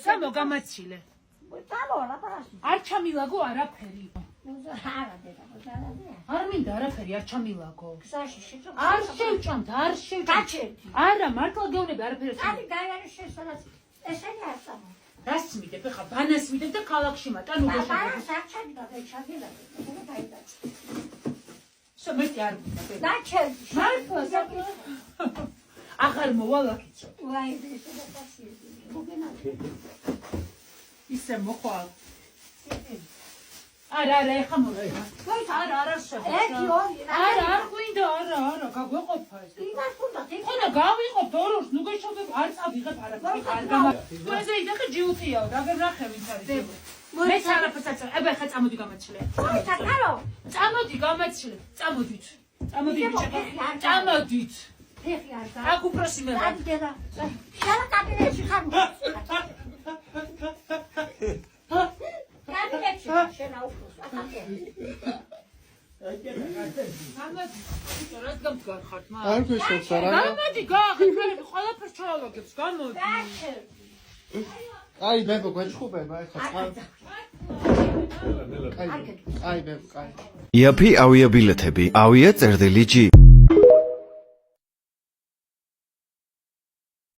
სამო გამაცილე. არ ჩამილაგო არაფერი. არ მინდა არაფერი არ ჩამილაგო. არ შევჭამთ, არ შევჭამთ. არა, მართლა გეუბნები არაფერი. ესენი არ წამო. რას მიდებ ხა ბანას მიდებ და ქალაქში მატან უგოშე. ბანას არ ჩამიდა და ჩამილაგე. მე გაიდაც. შემეთი არ მინდა. დაჩერდი. მართლა აღარ მოვალაკიცო. ვაი ეს დასიები. მოგენახე. ისე მოხვალ. არა ეხა მოვიდა. არა შეხო. არა არ გვინდა არა გაგვეყოფა ეს. იმას უნდა ხოდა გავიყოთ ორს ნუ გეშოვებ არ წავიღებ არაფერი არ გამა. ყველაზე იძახე ჯიუტიაო რა გერნახე ვინც არის. მე არაფერს არ წავ. აბა ხა წამოდი გამაჩლე. წამოდი გამაჩლე. წამოდით. წამოდი ბიჭო. წამოდით. ფეხი არ გა. აქ უბრალოდ მე. დედა. შალა კაბინეტში ხარ. კაბინეტში შენა უფროს. არ გვიშობს არა. გამოდი გაახეთქები ყველაფერს ჩავალაგებს გამოდი. აი ბებო გვეჩხუბება ეხლა. აი ბებო კაი. იაფი ავია ბილეთები, ავია წერდილი ჯი.